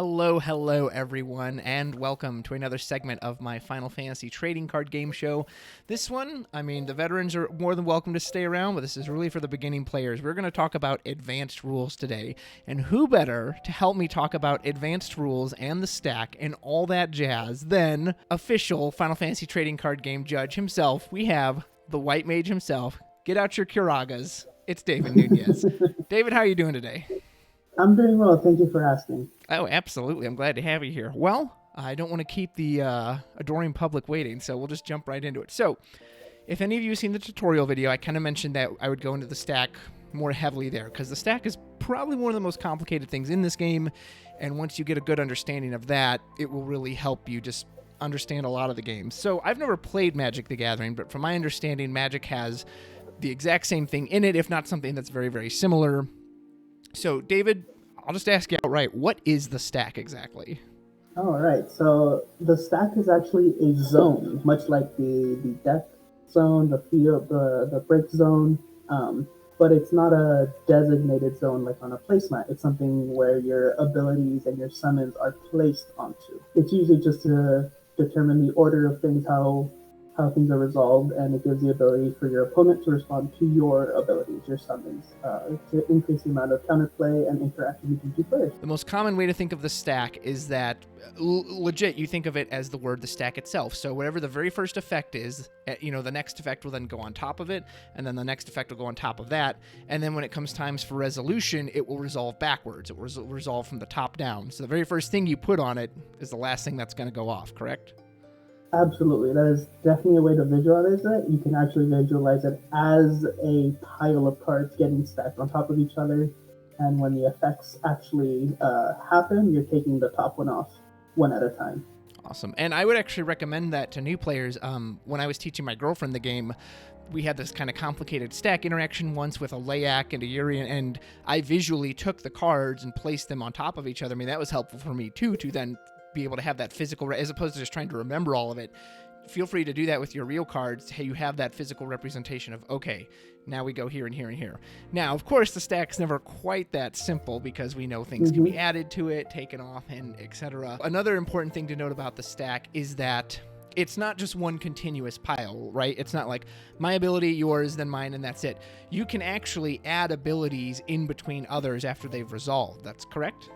Hello, everyone, and welcome to another segment of my Final Fantasy trading card game show. This one, the veterans are more than welcome to stay around, but this is really for the beginning players. We're going to talk about advanced rules today, and who better to help me talk about advanced rules and the stack and all that jazz than official Final Fantasy trading card game judge himself. We have the White Mage himself. Get out your Kiragas. It's David Nunez. David, how are you doing today? I'm doing well. Thank you for asking. Oh, absolutely. I'm glad to have you here. Well, I don't want to keep the adoring public waiting, so we'll just jump right into it. So, if any of you have seen the tutorial video, I kind of mentioned that I would go into the stack more heavily there, because the stack is probably one of the most complicated things in this game, and once you get a good understanding of that, it will really help you just understand a lot of the game. So, I've never played Magic the Gathering, but from my understanding, Magic has the exact same thing in it, if not something that's very, very similar. So, David, I'll just ask you outright, what is the stack exactly? All right. So the stack is actually a zone, much like the death zone, the field, the break zone, but it's not a designated zone like on a placemat. It's something where your abilities and your summons are placed onto. It's usually just to determine the order of things, how things are resolved, and it gives the ability for your opponent to respond to your abilities, your summons, to increase the amount of counterplay and interaction between two players. The most common way to think of the stack is that, legit, you think of it as the word the stack itself. So whatever the very first effect is, the next effect will then go on top of it, and then the next effect will go on top of that, and then when it comes times for resolution, it will resolve backwards. It will resolve from the top down. So the very first thing you put on it is the last thing that's going to go off, correct? Absolutely. That is definitely a way to visualize it. You can actually visualize it as a pile of cards getting stacked on top of each other. And when the effects actually happen, you're taking the top one off one at a time. Awesome. And I would actually recommend that to new players. When I was teaching my girlfriend the game, we had this kind of complicated stack interaction once with a Layak and a Urian, and I visually took the cards and placed them on top of each other. That was helpful for me, too, to then be able to have that physical, as opposed to just trying to remember all of it. Feel free to do that with your real cards. Hey, you have that physical representation of, okay, now we go here and here and here. Now, of course, the stack's never quite that simple because we know things can be added to it, taken off, and etc. Another important thing to note about the stack is that it's not just one continuous pile, right? It's not like my ability, yours, then mine, and that's it. You can actually add abilities in between others after they've resolved. That's correct?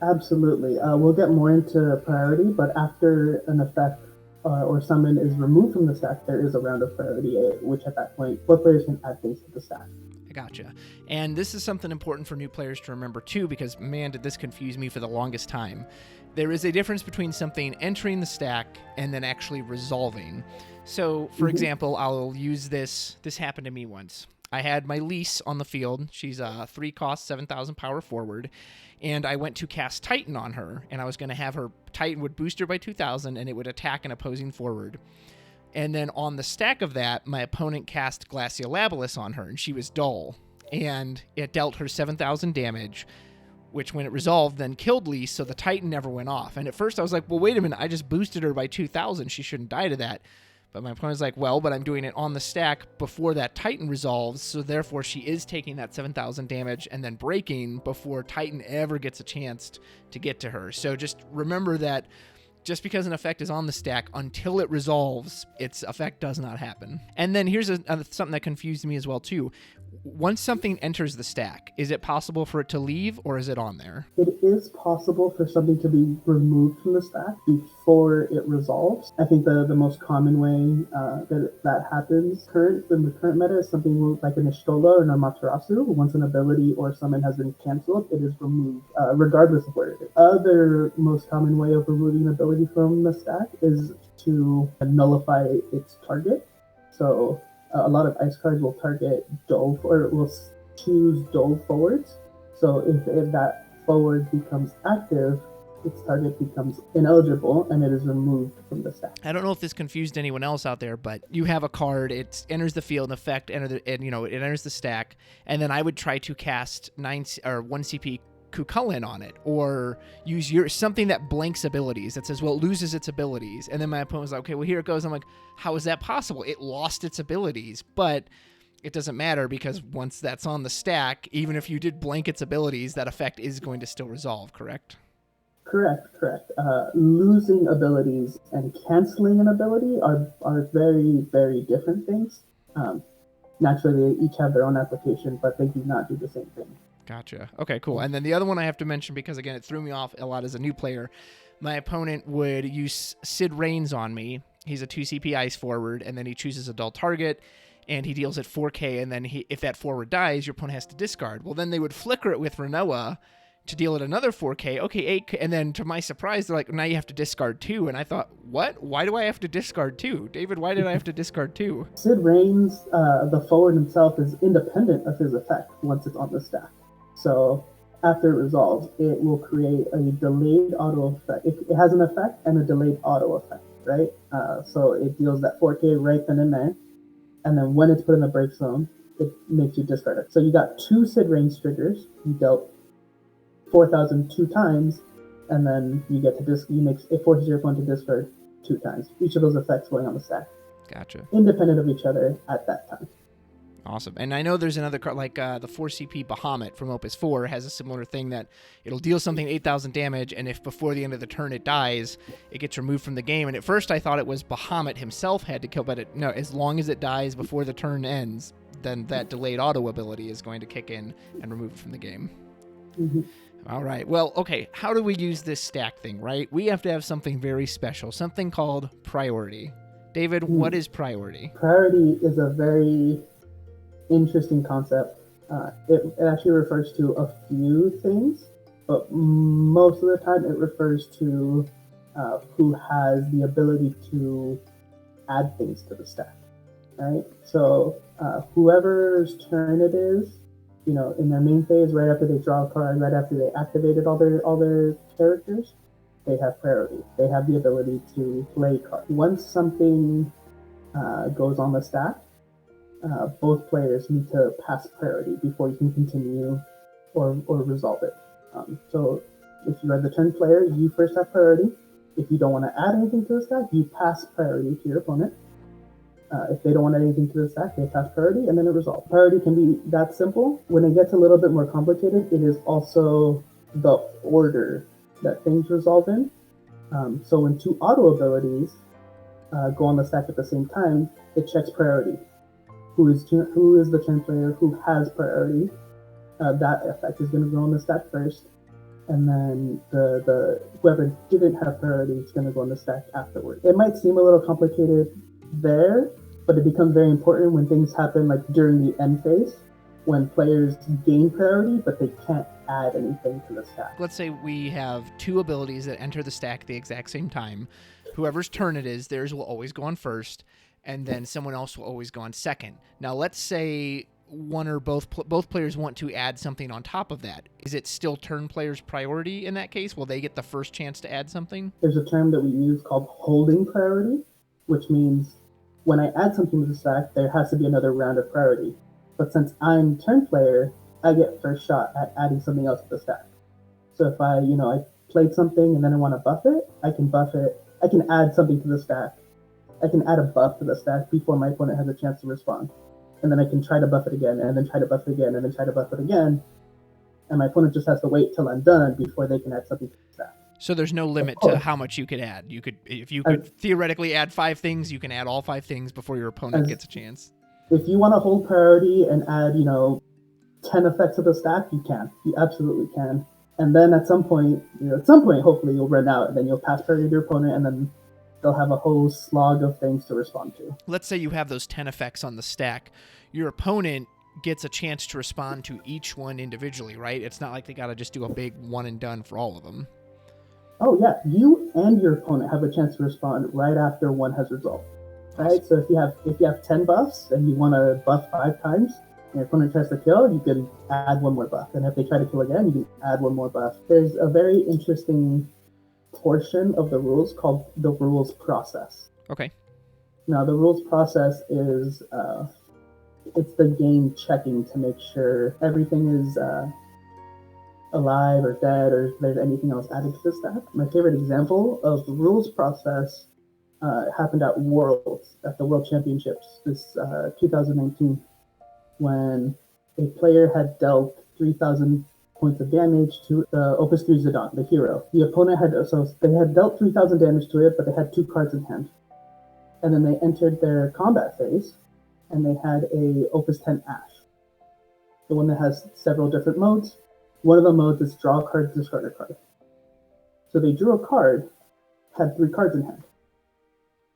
Absolutely. We'll get more into priority, but after an effect or summon is removed from the stack, there is a round of priority, which at that point, both players can add things to the stack. I gotcha. And this is something important for new players to remember too, because man, did this confuse me for the longest time. There is a difference between something entering the stack and then actually resolving. So, for example, I'll use this. This happened to me once. I had my Lise on the field. She's 3 cost, 7,000 power forward. And I went to cast Titan on her, and I was going to have her, Titan would boost her by 2,000, and it would attack an opposing forward. And then on the stack of that, my opponent cast Glacial Labilis on her, and she was dull. And it dealt her 7,000 damage, which when it resolved, then killed Lise, so the Titan never went off. And at first I was like, well, wait a minute, I just boosted her by 2,000. She shouldn't die to that. But my opponent was like, well, but I'm doing it on the stack before that Titan resolves, so therefore she is taking that 7,000 damage and then breaking before Titan ever gets a chance to get to her. So just remember that just because an effect is on the stack, until it resolves, its effect does not happen. And then here's something that confused me as well, too. Once something enters the stack, is it possible for it to leave, or is it on there? It is possible for something to be removed from the stack before it resolves. I think the most common way that happens in the current meta is something like an Ishtola or an Amaterasu. Once an ability or summon has been canceled, it is removed, regardless of where it is. Other most common way of removing an ability from the stack is to nullify its target. So a lot of ice cards will target dull, or will choose dull forwards. So if that forward becomes active, its target becomes ineligible and it is removed from the stack. I don't know if this confused anyone else out there, but you have a card, it enters the field, effect, it enters the stack, and then I would try to cast 1 CP Kukulin on it, or use something that blanks abilities, that says, well, it loses its abilities. And then my opponent was like, okay, well, here it goes. I'm like, how is that possible? It lost its abilities, but it doesn't matter, because once that's on the stack, even if you did blank its abilities, that effect is going to still resolve, correct? Correct, correct. Losing abilities and canceling an ability are very, very different things. Um, Naturally, they each have their own application, but they do not do the same thing. Gotcha. Okay, cool. And then the other one I have to mention, because again, it threw me off a lot as a new player. My opponent would use Sid Reigns on me. He's a 2 CP ice forward, and then he chooses a dull target, and he deals at 4K, and then if that forward dies, your opponent has to discard. Well, then they would flicker it with Renoa to deal at another 4K. Okay, 8K, and then to my surprise, they're like, now you have to discard 2. And I thought, what? Why do I have to discard 2? David, why did I have to discard 2? Sid Reigns, the forward himself, is independent of his effect once it's on the stack. So after it resolves, it will create a delayed auto effect. It has an effect and a delayed auto effect, right? So it deals that 4K right then and there. And then when it's put in the break zone, it makes you discard it. So you got 2 Sid Reigns triggers. You dealt 4,000 2 times, and then you get to it forces your opponent to discard 2 times. Each of those effects going on the stack. Gotcha. Independent of each other at that time. Awesome. And I know there's another card, like the 4CP Bahamut from Opus 4 has a similar thing that it'll deal something 8,000 damage, and if before the end of the turn it dies, it gets removed from the game. And at first I thought it was Bahamut himself had to kill, but no, as long as it dies before the turn ends, then that delayed auto ability is going to kick in and remove it from the game. Mm-hmm. All right. Well, okay. How do we use this stack thing, right? We have to have something very special, something called priority. David, what is priority? Priority is a very interesting concept. It actually refers to a few things, but most of the time it refers to who has the ability to add things to the stack, right? So whoever's turn it is, in their main phase, right after they draw a card, right after they activated all their characters, they have priority. They have the ability to play cards. Once something goes on the stack, both players need to pass priority before you can continue or resolve it. So if you are the turn player, you first have priority. If you don't want to add anything to the stack, you pass priority to your opponent. If they don't want anything to the stack, they pass priority, and then it resolves. Priority can be that simple. When it gets a little bit more complicated, it is also the order that things resolve in. So when 2 auto abilities go on the stack at the same time, it checks priority. Who is the turn player who has priority? That effect is going to go on the stack first, and then the whoever didn't have priority is going to go on the stack afterward. It might seem a little complicated there, but it becomes very important when things happen like during the end phase, when players gain priority, but they can't add anything to the stack. Let's say we have 2 abilities that enter the stack at the exact same time. Whoever's turn it is, theirs will always go on first, and then someone else will always go on second. Now, let's say one or both players want to add something on top of that. Is it still turn player's priority in that case? Will they get the first chance to add something? There's a term that we use called holding priority, which means when I add something to the stack, there has to be another round of priority. But since I'm turn player, I get first shot at adding something else to the stack. So if I played something and then I want to buff it, I can buff it. I can add something to the stack. I can add a buff to the stack before my opponent has a chance to respond. And then I can try to buff it again, and then try to buff it again, and then try to buff it again. And my opponent just has to wait till I'm done before they can add something to the stack. So there's no limit to how much you could add. If you could theoretically add 5 things, you can add all 5 things before your opponent gets a chance. If you want to hold priority and add, 10 effects to the stack, you can. You absolutely can. And then at some point, hopefully you'll run out, and then you'll pass priority to your opponent, and then they'll have a whole slog of things to respond to. Let's say you have those 10 effects on the stack. Your opponent gets a chance to respond to each one individually, right? It's not like they got to just do a big one and done for all of them. Oh yeah, you and your opponent have a chance to respond right after one has resolved. Right? So if you have 10 buffs and you want to buff 5 times, and your opponent tries to kill, you can add 1 more buff. And if they try to kill again, you can add 1 more buff. There's a very interesting portion of the rules called the rules process. Okay. Now the rules process is it's the game checking to make sure everything is alive or dead, or if there's anything else added to the stack. My favorite example of the rules process happened at Worlds, at the World Championships, this 2019, when a player had dealt 3,000 points of damage to the Opus 3 Zidane, the hero. The opponent they had dealt 3,000 damage to it, but they had 2 cards in hand. And then they entered their combat phase, and they had a Opus 10 Ash, the one that has several different modes. One of the modes is draw a card, discard a card. So they drew a card, had 3 cards in hand,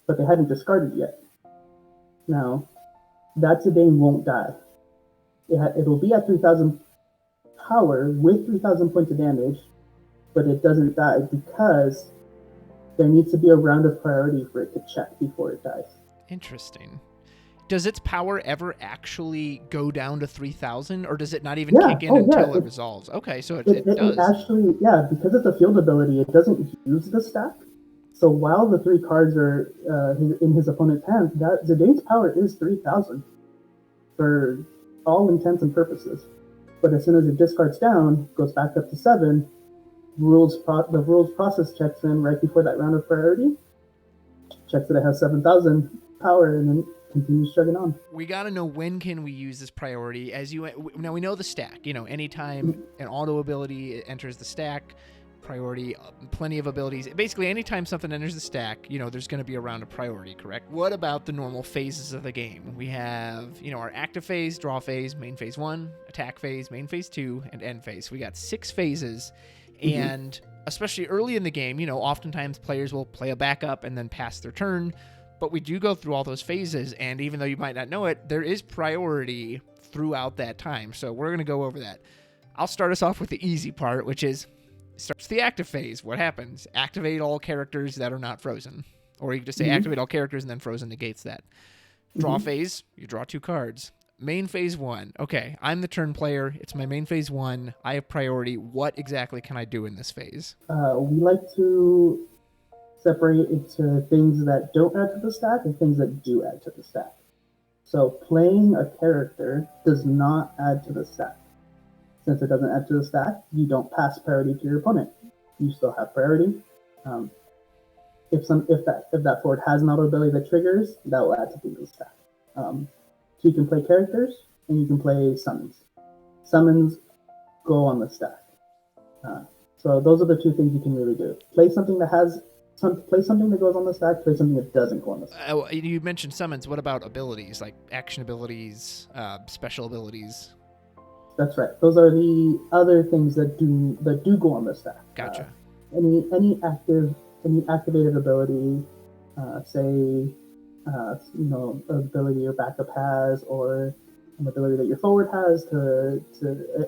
but they hadn't discarded yet. Now, that Zidane won't die. It'll be at 3,000 power with 3,000 points of damage, but it doesn't die because there needs to be a round of priority for it to check before it dies. Interesting. Does its power ever actually go down to 3,000, or does it not even kick in until it resolves? Okay, so it does. It actually, because it's a field ability, it doesn't use the stack. So while the 3 cards are in his opponent's hand, Zidane's power is 3,000 for all intents and purposes. But as soon as it discards down, goes back up to 7, the rules process checks in right before that round of priority, checks that it has 7,000 power, and then continues chugging on. We got to know when can we use this priority. Now we know the stack. Anytime an auto ability enters the stack, priority, plenty of abilities. Basically, anytime something enters the stack, there's going to be a round of priority, correct? What about the normal phases of the game? We have, our active phase, draw phase, main phase 1, attack phase, main phase 2, and end phase. We got 6 phases, and especially early in the game, oftentimes players will play a backup and then pass their turn, but we do go through all those phases, and even though you might not know it, there is priority throughout that time, so we're going to go over that. I'll start us off with the easy part, which is starts the active phase. What happens? Activate all characters that are not frozen. Or you can just say activate all characters and then frozen negates that. Draw phase, you draw 2 cards. Main phase 1. Okay, I'm the turn player. It's my main phase 1. I have priority. What exactly can I do in this phase? We like to separate it into things that don't add to the stack and things that do add to the stack. So playing a character does not add to the stack. Since it doesn't add to the stack, you don't pass priority to your opponent. You still have priority. If that forward has an auto ability that triggers, that will add something to the stack. So you can play characters and you can play summons. Summons go on the stack. So those are the 2 things you can really do. Play something that goes on the stack. Play something that doesn't go on the stack. You mentioned summons. What about abilities like action abilities, special abilities? That's right. Those are the other things that do go on the stack. Gotcha. Any activated ability, ability your backup has, or an ability that your forward has, to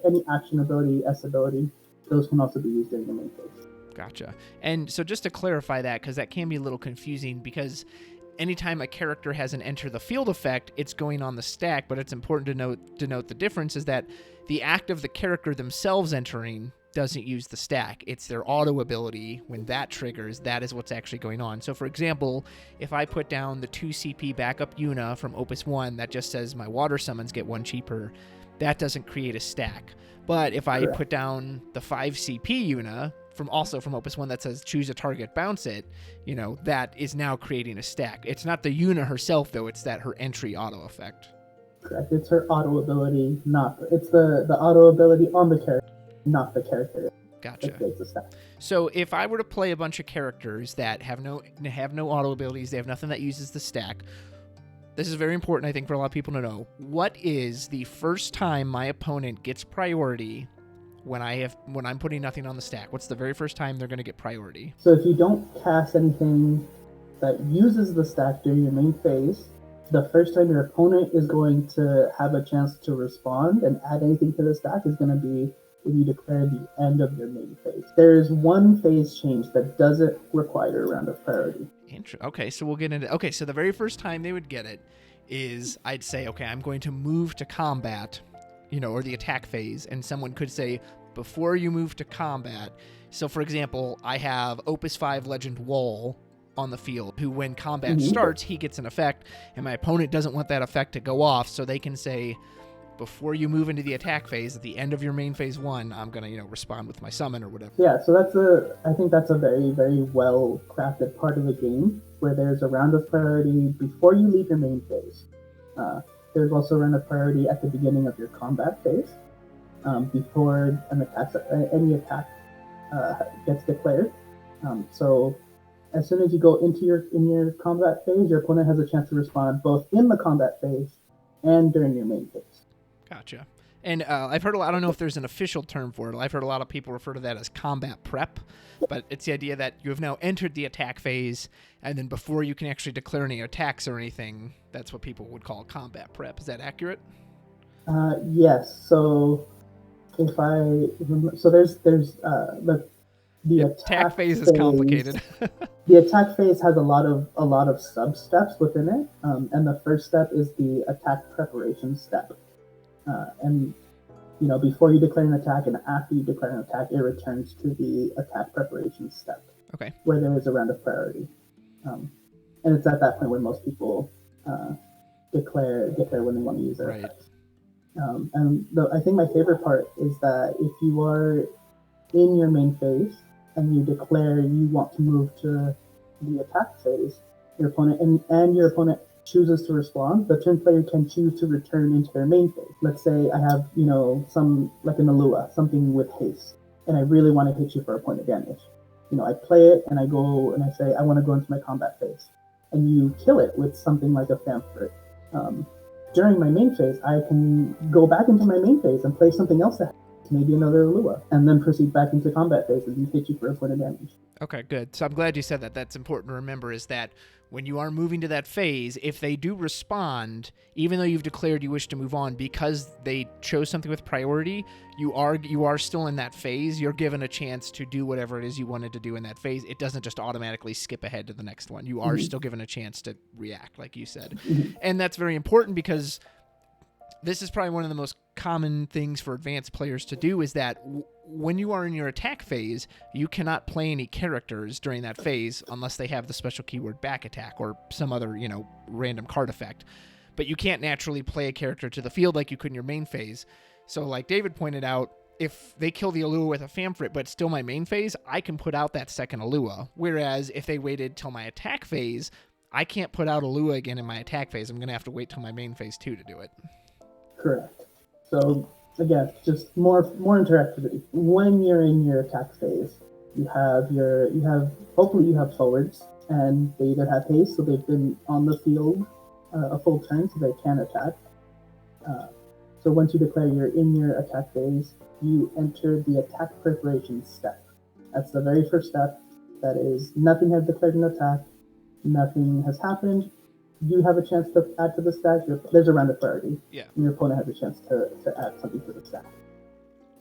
any action ability, S ability, those can also be used during the main phase. Gotcha. And so just to clarify that, because that can be a little confusing, because anytime a character has an enter the field effect, it's going on the stack, but it's important to note the difference is that the act of the character themselves entering doesn't use the stack. It's their auto ability. When that triggers, that is what's actually going on. So for example, if I put down the 2 CP backup Yuna from Opus 1 that just says my water summons get 1 cheaper, that doesn't create a stack. But if I put down the 5 CP Yuna from Opus 1 that says choose a target, bounce it, that is now creating a stack. It's not the Yuna herself, though. It's her entry auto effect. Correct. It's her auto ability, it's the auto ability on the character, not the character. Gotcha. So if I were to play a bunch of characters that have no auto abilities, they have nothing that uses the stack. This is very important, I think, for a lot of people to know. What is the first time my opponent gets priority when I'm putting nothing on the stack? What's the very first time they're going to get priority? So if you don't cast anything that uses the stack during your main phase, the first time your opponent is going to have a chance to respond and add anything to the stack is going to be when you declare the end of your main phase. There is one phase change that doesn't require a round of priority. Okay, so we'll get into... Okay, so the very first time they would get it is I'd say, okay, I'm going to move to combat, or the attack phase, and someone could say, before you move to combat... So, for example, I have Opus 5 Legend Wall on the field, who when combat starts, he gets an effect, and my opponent doesn't want that effect to go off, so they can say, before you move into the attack phase, at the end of your main phase 1, I'm going to, respond with my summon or whatever. Yeah, so I think that's a very, very well crafted part of the game, where there's a round of priority before you leave your main phase. There's also a round of priority at the beginning of your combat phase. before any attack gets declared. So as soon as you go into your combat phase, your opponent has a chance to respond both in the combat phase and during your main phase. Gotcha. And I've heard I don't know if there's an official term for it. I've heard a lot of people refer to that as combat prep, but it's the idea that you have now entered the attack phase, and then before you can actually declare any attacks or anything, that's what people would call combat prep. Is that accurate? Yes. So if there's the attack phase is complicated. The attack phase has a lot of sub steps within it, and the first step is the attack preparation step. And before you declare an attack and after you declare an attack, it returns to the attack preparation step. Okay. Where there is a round of priority, and it's at that point when most people declare when they want to use their attacks. I think my favorite part is that if you are in your main phase and you declare you want to move to the attack phase, your opponent and your opponent chooses to respond, the turn player can choose to return into their main phase. Let's say I have, some like an Alua, something with haste, and I really want to hit you for a point of damage. I play it and I go and I say I want to go into my combat phase, and you kill it with something like a Pamphlet. During my main phase, I can go back into my main phase and play something else that maybe another Alua, and then proceed back into combat phase and hit you for a point of damage. Okay, good. So I'm glad you said that. That's important to remember, is that when you are moving to that phase, if they do respond, even though you've declared you wish to move on, because they chose something with priority, you are still in that phase. You're given a chance to do whatever it is you wanted to do in that phase. It doesn't just automatically skip ahead to the next one. You are still given a chance to react, like you said. And that's very important because this is probably one of the most common things for advanced players to do, is that when you are in your attack phase, you cannot play any characters during that phase unless they have the special keyword back attack or some other, random card effect. But you can't naturally play a character to the field like you could in your main phase. So like David pointed out, if they kill the Alua with a Pamphlet, but it's still my main phase, I can put out that second Alua. Whereas if they waited till my attack phase, I can't put out Alua again in my attack phase. I'm going to have to wait till my main phase 2 to do it. Correct. So again, just more interactivity. When you're in your attack phase, hopefully you have forwards, and they either have haste, so they've been on the field a full turn, so they can attack. So once you declare you're in your attack phase, you enter the attack preparation step. That's the very first step. That is, nothing has declared an attack, nothing has happened. You have a chance to add to the stack. There's a round of priority. Yeah. And your opponent has a chance to add something to the stack.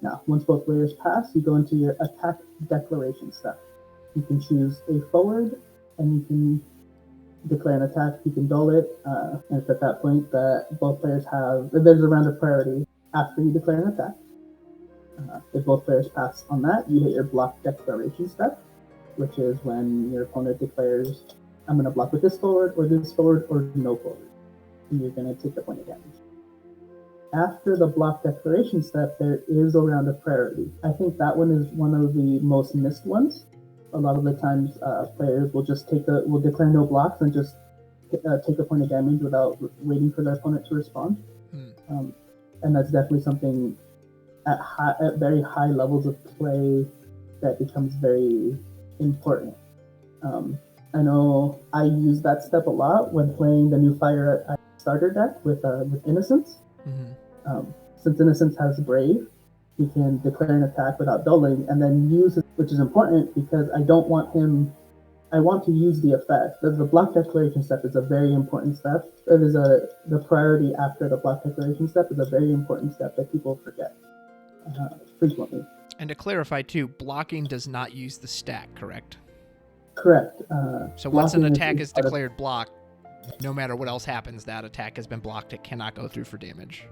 Now, once both players pass, you go into your attack declaration step. You can choose a forward, and you can declare an attack. You can dull it, and it's at that point that both players there's a round of priority after you declare an attack. If both players pass on that, you hit your block declaration step, which is when your opponent declares, I'm going to block with this forward, or no forward. And you're going to take the point of damage. After the block declaration step, there is a round of priority. I think that one is one of the most missed ones. A lot of the times, players will just will declare no blocks and just take a point of damage without waiting for their opponent to respond. And that's definitely something at very high levels of play that becomes very important. I know I use that step a lot when playing the new Fire starter deck with Innocence. Since Innocence has Brave, he can declare an attack without dulling and then use it, which is important because I want to use the effect. The block declaration step is a very important step. The priority after the block declaration step is a very important step that people forget frequently. And to clarify too, blocking does not use the stack, correct? Correct. So once an attack is declared blocked, no matter what else happens, that attack has been blocked. It cannot go through for damage.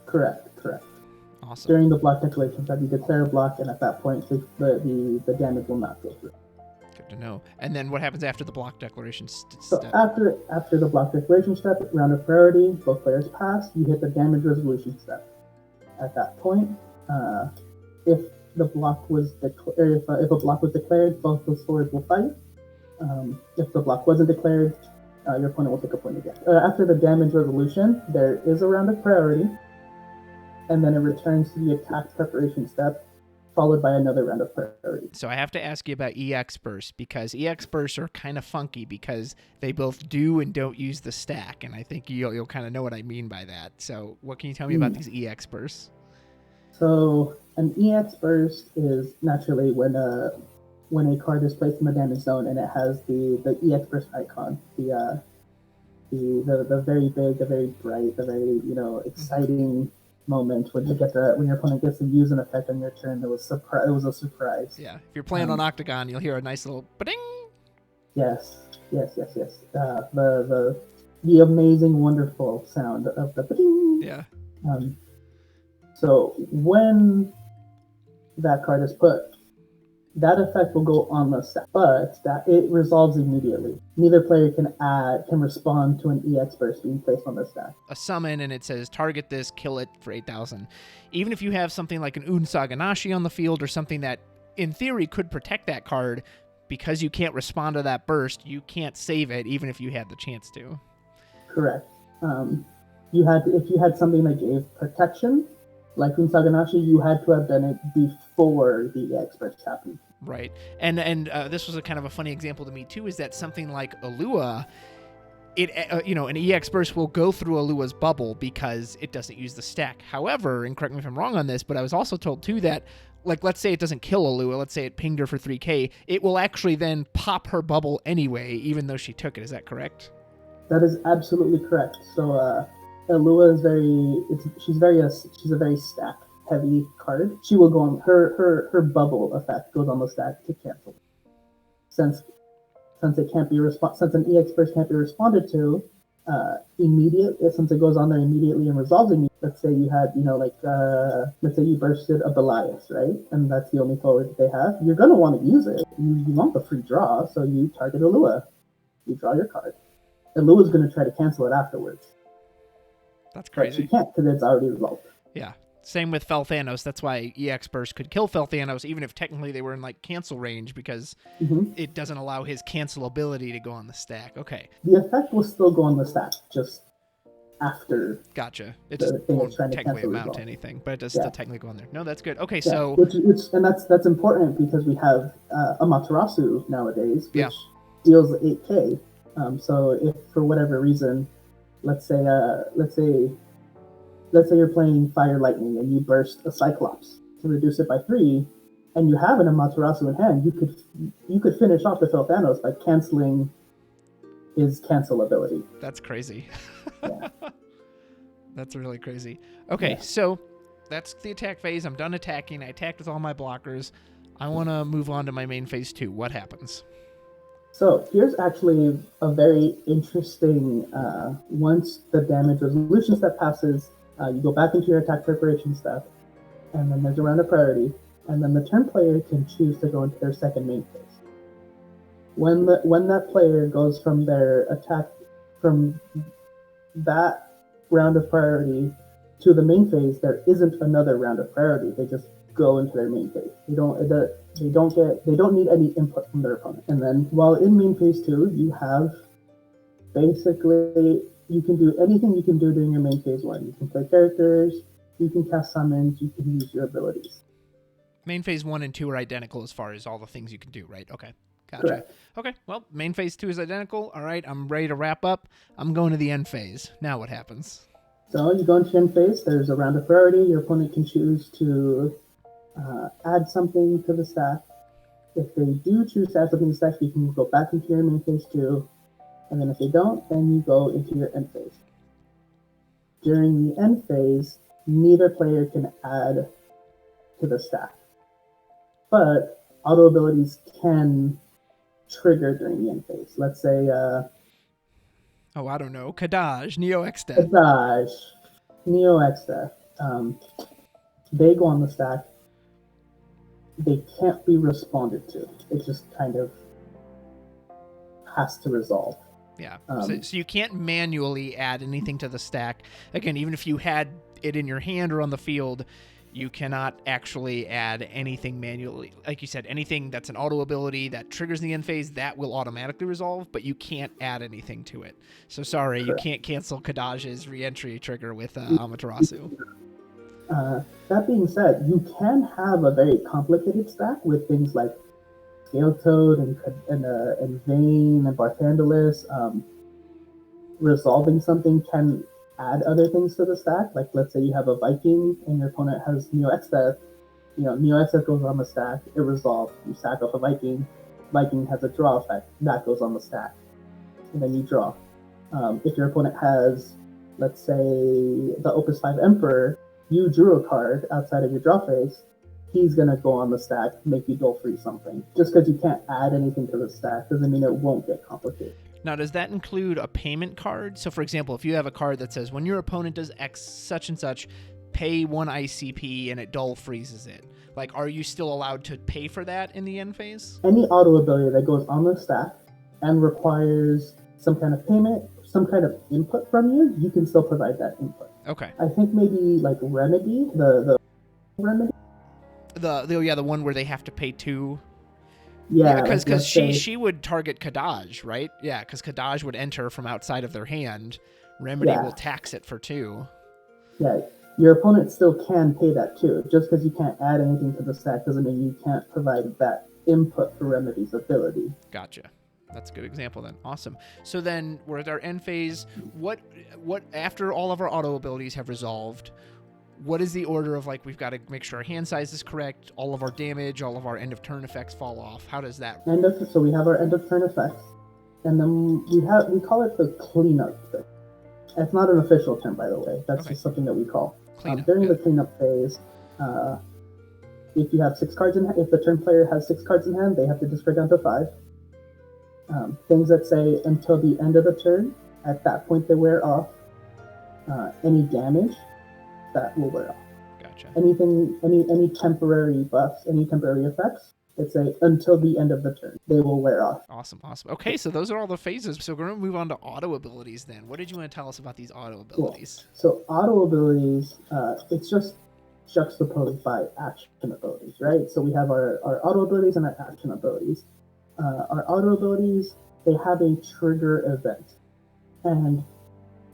Correct. Awesome. During the block declaration step, you declare a block, and at that point, the damage will not go through. Good to know. And then what happens after the block declaration step? So after the block declaration step, round of priority, both players pass, you hit the damage resolution step. At that point, if a block was declared, both those swords will fight. If the block wasn't declared, your opponent will take a point again. After the damage resolution, there is a round of priority. and then it returns to the attack preparation step, followed by another round of priority. So I have to ask you about EX bursts, because EX bursts are kind of funky because they both do and don't use the stack, and I think you'll kind of know what I mean by that. So what can you tell me about these EX bursts? So an EX burst is naturally when a card is placed in the damage zone and it has the EX burst icon, the very big, the very bright, the very exciting moment when your opponent gets to use an effect on your turn. It was a surprise. Yeah, if you're playing on Octagon, you'll hear a nice little ba-ding. Yes. The amazing, wonderful sound of the ba-ding. Yeah. So when that card is put, that effect will go on the stack, but that it resolves immediately. Neither player can respond to an EX burst being placed on the stack. A summon, and it says target this, kill it for 8,000. Even if you have something like an Unsaganashi on the field or something that in theory could protect that card, because you can't respond to that burst, you can't save it even if you had the chance to. Correct. If you had something that gave protection, like Unsaganashi, you had to have done it before the EX burst happened. Right. And this was a kind of a funny example to me too, is that something like Alua, an EX burst will go through Alua's bubble because it doesn't use the stack. However, and correct me if I'm wrong on this, but I was also told too that, like, let's say it doesn't kill Alua, let's say it pinged her for 3k, it will actually then pop her bubble anyway, even though she took it. Is that correct? That is absolutely correct. So Alua is she's a very stack heavy card. She will go on her bubble effect goes on the stack to cancel. Since it can't be since an EX burst can't be responded to immediately, since it goes on there immediately and resolves immediately. Let's say you had let's say you bursted a Belias, right? And that's the only forward that they have. You're gonna want to use it. You want the free draw, so you target Alua. You draw your card. Alua's gonna try to cancel it afterwards. That's crazy. But she can't because it's already resolved. Yeah. Same with Felthanos. That's why EX Burst could kill Felthanos, even if technically they were in cancel range, because it doesn't allow his cancel ability to go on the stack. Okay. The effect will still go on the stack, just after. Gotcha. It just won't technically amount to anything, but it does still technically go on there. No, that's good. Okay, so and that's important because we have Amaterasu nowadays, which deals 8k. So if for whatever reason, let's say you're playing Fire Lightning and you burst a Cyclops to reduce it by 3, and you have an Amaterasu in hand, you could finish off the Felthanos by canceling his cancel ability. That's crazy. Yeah. That's really crazy. Okay, so that's the attack phase. I'm done attacking. I attacked with all my blockers. I want to move on to my main phase 2. What happens? So here's actually a very interesting, once the damage resolution step passes, you go back into your attack preparation step, and then there's a round of priority, and then the turn player can choose to go into their second main phase. When that player goes from their attack, from that round of priority to the main phase, there isn't another round of priority. They just go into their main phase. They don't need any input from their opponent. And then while in main phase 2, you have basically, you can do anything you can do during your main phase 1. You can play characters, you can cast summons, you can use your abilities. Main phase 1 and 2 are identical as far as all the things you can do, right? Okay. Gotcha. Correct. Okay, well, main phase 2 is identical. All right, I'm ready to wrap up. I'm going to the end phase. Now what happens? So you go into end phase, there's a round of priority. Your opponent can choose to add something to the stack. If they do choose to add something to the stack, you can go back into your main phase 2. And then if they don't, then you go into your end phase. During the end phase, neither player can add to the stack. But auto abilities can trigger during the end phase. Let's say I don't know. Kadaj, Neo Exta. Kadaj, Neo Exta. They go on the stack. They can't be responded to. It just kind of has to resolve. Yeah. So you can't manually add anything to the stack. Again, even if you had it in your hand or on the field, you cannot actually add anything manually. Like you said, anything that's an auto ability that triggers the end phase, that will automatically resolve, but you can't add anything to it. So sorry, Correct. You can't cancel Kadaj's re-entry trigger with Amaterasu. That being said, you can have a very complicated stack with things like Scale Toad and Vayne and Barthandelus. Resolving something can add other things to the stack. Like let's say you have a Viking and your opponent has Neo Exdeath. Neo Exdeath goes on the stack, it resolves. You sack off a Viking. Viking has a draw effect, that goes on the stack, and then you draw. If your opponent has, let's say, the Opus 5 Emperor, you drew a card outside of your draw phase, he's going to go on the stack, make you dual free something. Just because you can't add anything to the stack doesn't mean it won't get complicated. Now, does that include a payment card? So, for example, if you have a card that says, when your opponent does X such and such, pay 1 ICP and it dull freezes it. Like, are you still allowed to pay for that in the end phase? Any auto ability that goes on the stack and requires some kind of payment, some kind of input from you, you can still provide that input. Okay. I think maybe like Remedy, the Remedy. The one where they have to pay 2. Yeah, because she would target Kadaj, right? Yeah, because Kadaj would enter from outside of their hand. Remedy will tax it for 2. Yeah, your opponent still can pay that too. Just because you can't add anything to the stack doesn't mean you can't provide that input for Remedy's ability. Gotcha. That's a good example then. Awesome. So then we're at our end phase. What after all of our auto abilities have resolved, what is the order of, like, we've got to make sure our hand size is correct, all of our damage, all of our end of turn effects fall off. How does that work? So we have our end of turn effects, and then we call it the cleanup phase. It's not an official term, by the way. That's just something that we call. During the cleanup phase, if you have 6 cards in hand, if the turn player has 6 cards in hand, they have to discard down to 5. Things that say until the end of the turn, at that point they wear off. Any damage, that will wear off. Gotcha. Any temporary buffs, any temporary effects, that say until the end of the turn, they will wear off. Awesome. Okay, so those are all the phases. So we're going to move on to auto abilities then. What did you want to tell us about these auto abilities? Cool. So auto abilities, it's just juxtaposed by action abilities, right? So we have our auto abilities and our action abilities. Our auto abilities, they have a trigger event, and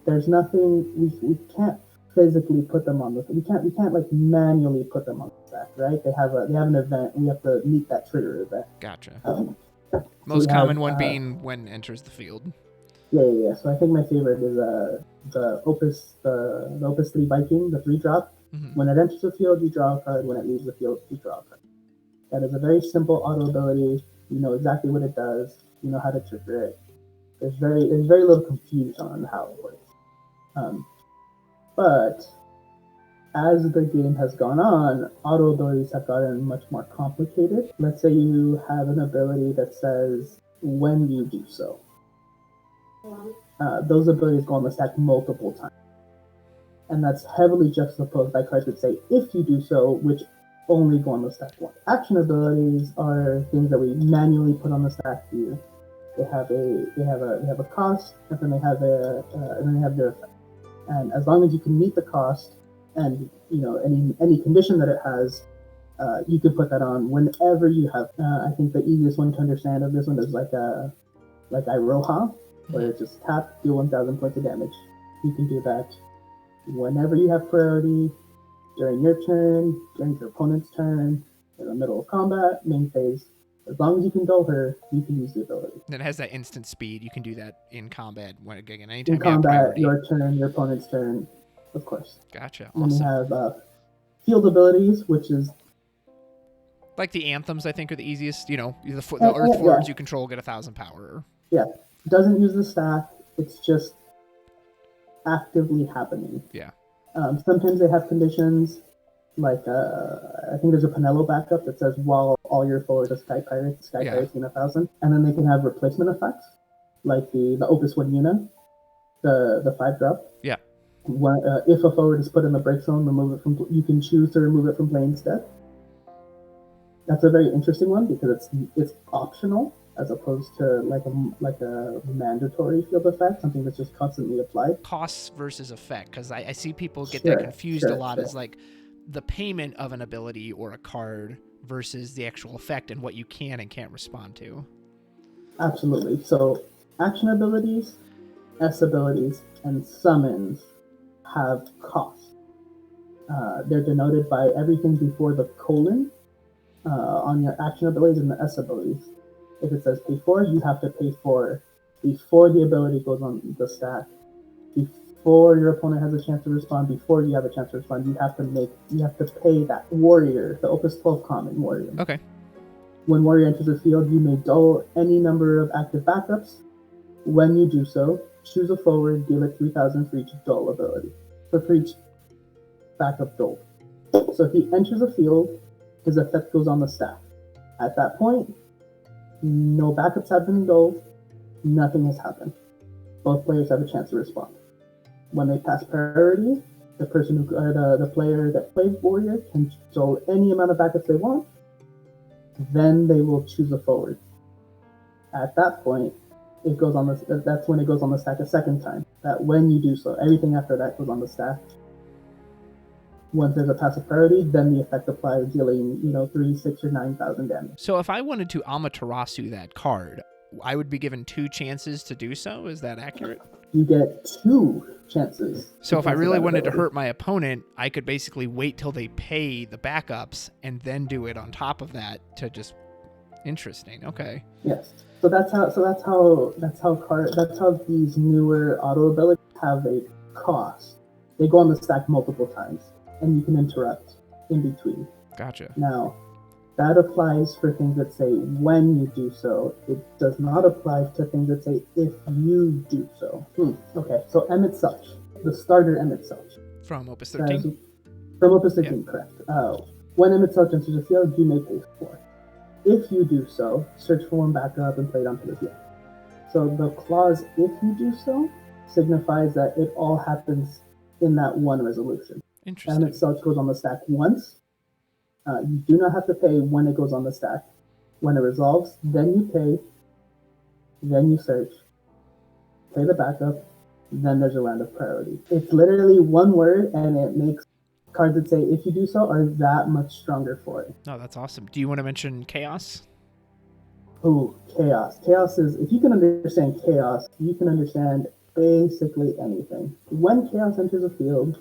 there's nothing we can't physically put them on the. We can't like manually put them on the stack, right? They have an event, and we have to meet that trigger event. Gotcha. Most common one being when enters the field. Yeah. So I think my favorite is the Opus 3 Viking, the 3-drop. Mm-hmm. When it enters the field, you draw a card. When it leaves the field, you draw a card. That is a very simple auto ability. You know exactly what it does. You know how to trigger it. There's very little confusion on how it works. But as the game has gone on, auto abilities have gotten much more complicated. Let's say you have an ability that says when you do so. Those abilities go on the stack multiple times. And that's heavily juxtaposed by cards that say if you do so, which only go on the stack once. Action abilities are things that we manually put on the stack here. They have a cost, and then they have their effect. And as long as you can meet the cost, and any condition that it has, you can put that on whenever you have. I think the easiest one to understand of this one is like Iroha, where it's just tap, deal 1,000 points of damage. You can do that whenever you have priority, during your turn, during your opponent's turn, in the middle of combat, main phase. As long as you can dull her, you can use the ability. And it has that instant speed. You can do that in combat again anytime in combat, your turn, your opponent's turn, of course. Gotcha. And awesome. we have field abilities, which is like the anthems. I think are the easiest. The Earth forms you control get 1,000 power. Yeah, doesn't use the stack. It's just actively happening. Yeah. Sometimes they have conditions. Like, I think there's a Penelo backup that says while all your forward are Sky Pirates gain 1,000. And then they can have replacement effects, like the Opus 1 Una, the 5-drop. Yeah. If a forward is put in the break zone, you can choose to remove it from play instead. That's a very interesting one because it's optional as opposed to like a mandatory field effect, something that's just constantly applied. Costs versus effect, because I see people get that confused a lot as like the payment of an ability or a card versus the actual effect and what you can and can't respond to. Absolutely. So action abilities, S abilities, and summons have costs. They're denoted by everything before the colon on your action abilities and the S abilities. If it says pay 4, you have to pay 4 before the ability goes on the stack, before your opponent has a chance to respond, before you have a chance to respond. You have to pay that warrior, the Opus 12 common warrior. Okay. When warrior enters the field, you may dull any number of active backups. When you do so, choose a forward, deal it 3,000 for each dull ability. For each backup dull. So if he enters the field, his effect goes on the stack. At that point, no backups have been dulled, nothing has happened. Both players have a chance to respond. When they pass priority, the player that plays warrior can dull any amount of backups they want. Then they will choose a forward. At that point, that's when it goes on the stack a second time. That when you do so, everything after that goes on the stack. Once there's a passive priority, then the effect applies, dealing 3, 6, or 9,000 damage. So if I wanted to Amaterasu that card, I would be given 2 chances to do so. Is that accurate? You get 2 chances. So if I really wanted to hurt my opponent, I could basically wait till they pay the backups and then do it on top of that to just. Interesting. Okay. Yes. So that's how these newer auto abilities have a cost. They go on the stack multiple times, and you can interrupt in between. Gotcha. Now, that applies for things that say when you do so. It does not apply to things that say if you do so. Okay, so Emmett Such, the starter Emmett Such. From Opus 13? From Opus 13, yeah. Correct. When Emmett Such enters the field, you may pay 4. If you do so, search for one backup and play it onto the field. So the clause "if you do so" signifies that it all happens in that one resolution. Interesting. Emmett Such goes on the stack once. You do not have to pay when it goes on the stack. When it resolves, then you pay, then you search, play the backup, then there's a round of priority. It's literally one word, and it makes cards that say if you do so are that much stronger for it. Oh, that's awesome. Do you want to mention Chaos? Ooh, Chaos. Chaos is, if you can understand Chaos, you can understand basically anything. When Chaos enters a field,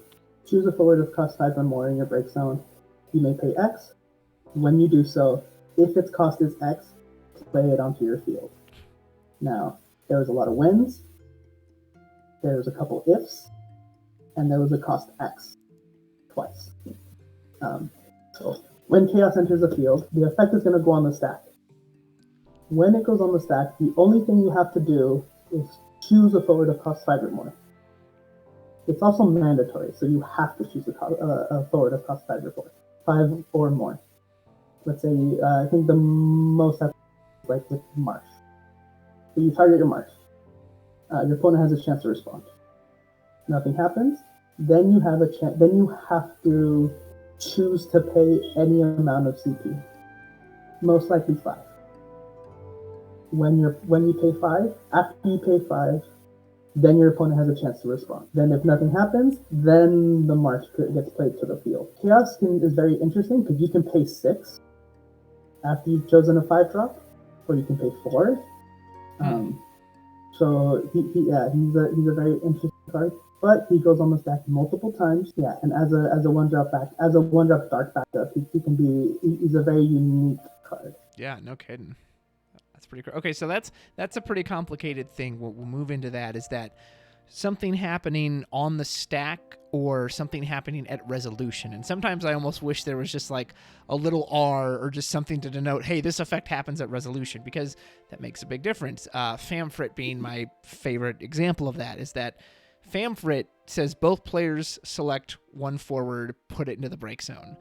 choose a forward of cost 5 or more in your break zone. You may pay X. When you do so, if its cost is X, play it onto your field. Now, there was a lot of wins, there was a couple ifs, and there was a cost X twice. So when Chaos enters the field, the effect is going to go on the stack. When it goes on the stack, the only thing you have to do is choose a forward of cost 5 or more. It's also mandatory, so you have to choose a forward of cost 5 or more. Let's say, I think the most is like with Marsh. So you target your Marsh. Your opponent has a chance to respond. Nothing happens. Then you have Then you have to choose to pay any amount of CP. Most likely 5. When you pay 5, after you pay 5, then your opponent has a chance to respond. Then if nothing happens, then the March gets played to the field. Chaos is very interesting because you can pay 6 after you've chosen a 5-drop, or you can pay 4. So he's a very interesting card. But he goes on the stack multiple times. Yeah, and as a 1-drop dark backup, he's a very unique card. Yeah, no kidding. That's pretty cool. Okay, so that's a pretty complicated thing. We'll move into that. Is that something happening on the stack or something happening at resolution? And sometimes I almost wish there was just like a little R or just something to denote, hey, this effect happens at resolution, because that makes a big difference. Famfrit being my favorite example of that is that Famfrit says both players select one forward, put it into the break zone.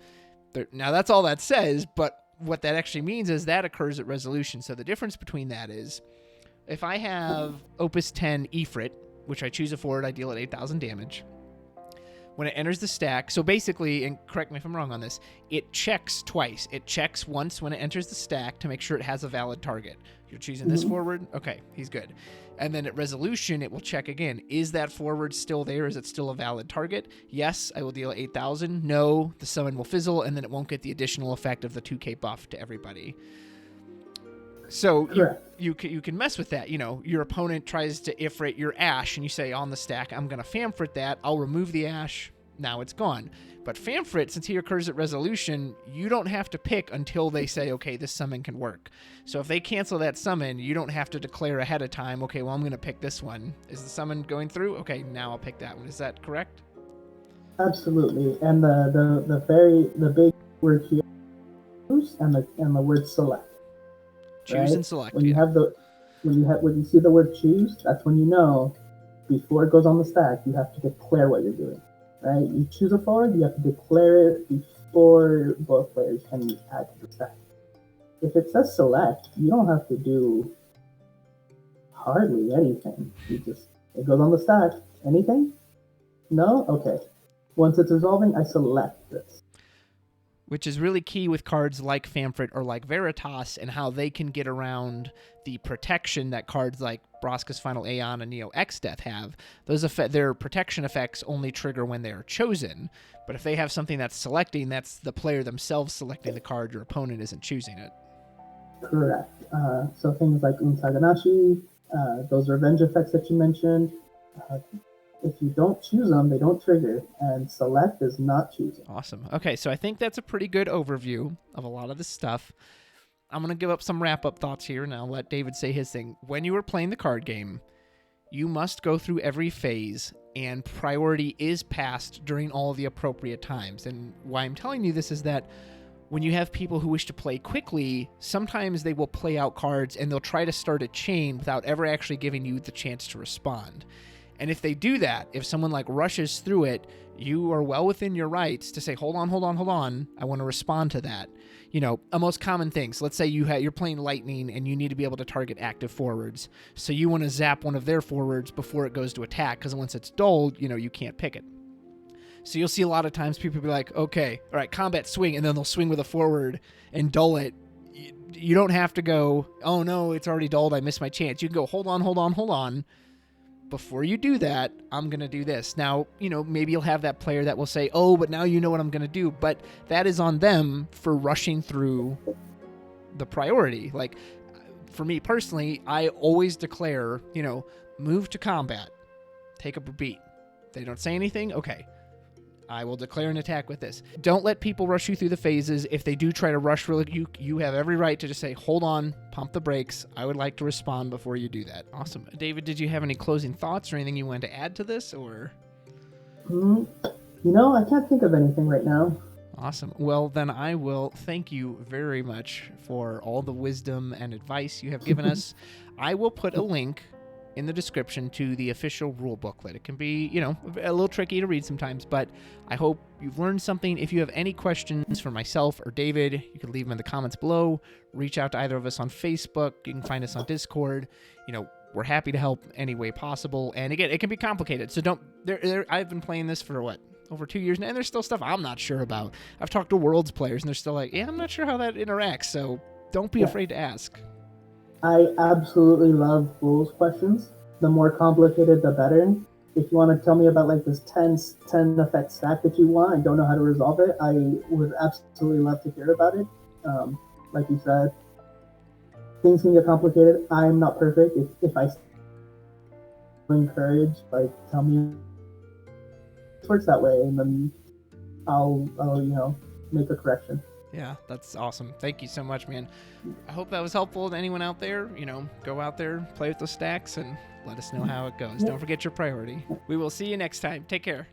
Now that's all that says, but what that actually means is that occurs at resolution. So the difference between that is if I have Opus 10 Ifrit, which I choose a forward, I deal at 8,000 damage. When it enters the stack, so basically, and correct me if I'm wrong on this, it checks twice. It checks once when it enters the stack to make sure it has a valid target. You're choosing this forward? Okay, he's good. And then at resolution, it will check again. Is that forward still there? Is it still a valid target? Yes, I will deal 8,000. No, the summon will fizzle, and then it won't get the additional effect of the 2k buff to everybody. So you can mess with that. You know, your opponent tries to Ifrit your Ash, and you say on the stack, I'm going to Famfrit that. I'll remove the Ash. now it's gone. But Famfrit, since he occurs at resolution, you don't have to pick until they say, okay, this summon can work. So if they cancel that summon, you don't have to declare ahead of time, okay, well, I'm going to pick this one. Is the summon going through? Okay, now I'll pick that one. Is that correct? Absolutely. And the big word here, choose, and the word select. Choose right? and select. When you see the word choose, that's when you know before it goes on the stack, you have to declare what you're doing. Right? You choose a forward, you have to declare it before both players can add to the stack. If it says select, you don't have to do hardly anything. It goes on the stack. Anything? No? Okay. Once it's resolving, I select this. Which is really key with cards like Famfrit or like Veritas and how they can get around the protection that cards like Braska's Final Aeon and Neo X Death have. Their protection effects only trigger when they are chosen. But if they have something that's selecting, that's the player themselves selecting the card. Your opponent isn't choosing it. Correct. So things like Untaganashi, those revenge effects that you mentioned, if you don't choose them, they don't trigger, and select is not choosing. Awesome. Okay, so I think that's a pretty good overview of a lot of this stuff. I'm going to give up some wrap-up thoughts here, and I'll let David say his thing. When you are playing the card game, you must go through every phase, and priority is passed during all of the appropriate times. And why I'm telling you this is that when you have people who wish to play quickly, sometimes they will play out cards, and they'll try to start a chain without ever actually giving you the chance to respond. And if they do that, if someone like rushes through it, you are well within your rights to say, hold on, I want to respond to that. You know, a most common things. Let's say you're playing Lightning and you need to be able to target active forwards. So you want to zap one of their forwards before it goes to attack, because once it's dulled, you can't pick it. So you'll see a lot of times people be like, okay, all right, combat swing, and then they'll swing with a forward and dull it. You don't have to go, oh no, it's already dulled, I missed my chance. You can go, hold on. Before you do that, I'm going to do this. Now, maybe you'll have that player that will say, oh, but now you know what I'm going to do. But that is on them for rushing through the priority. Like, for me personally, I always declare, move to combat. Take up a beat. They don't say anything? Okay. I will declare an attack with this. Don't let people rush you through the phases. If they do try to rush, you have every right to just say, hold on, pump the brakes. I would like to respond before you do that. Awesome. David, did you have any closing thoughts or anything you wanted to add to this? Or? I can't think of anything right now. Awesome. Well, then I will thank you very much for all the wisdom and advice you have given us. I will put a link in the description to the official rule booklet. It can be, a little tricky to read sometimes, but I hope you've learned something. If you have any questions for myself or David, you can leave them in the comments below. Reach out to either of us on Facebook. You can find us on Discord. We're happy to help any way possible. And again, it can be complicated. So I've been playing this for over 2 years now, and there's still stuff I'm not sure about. I've talked to Worlds players, and they're still like, yeah, I'm not sure how that interacts. So don't be afraid to ask. I absolutely love rules questions. The more complicated, the better. If you want to tell me about like this 10 effect stack that you want and don't know how to resolve it, I would absolutely love to hear about it. Like you said, things can get complicated. I'm not perfect. If I encourage, like, tell me it works that way, and then I'll make a correction. Yeah, that's awesome. Thank you so much, man. I hope that was helpful to anyone out there. Go out there, play with those stacks, and let us know how it goes. Don't forget your priority. We will see you next time. Take care.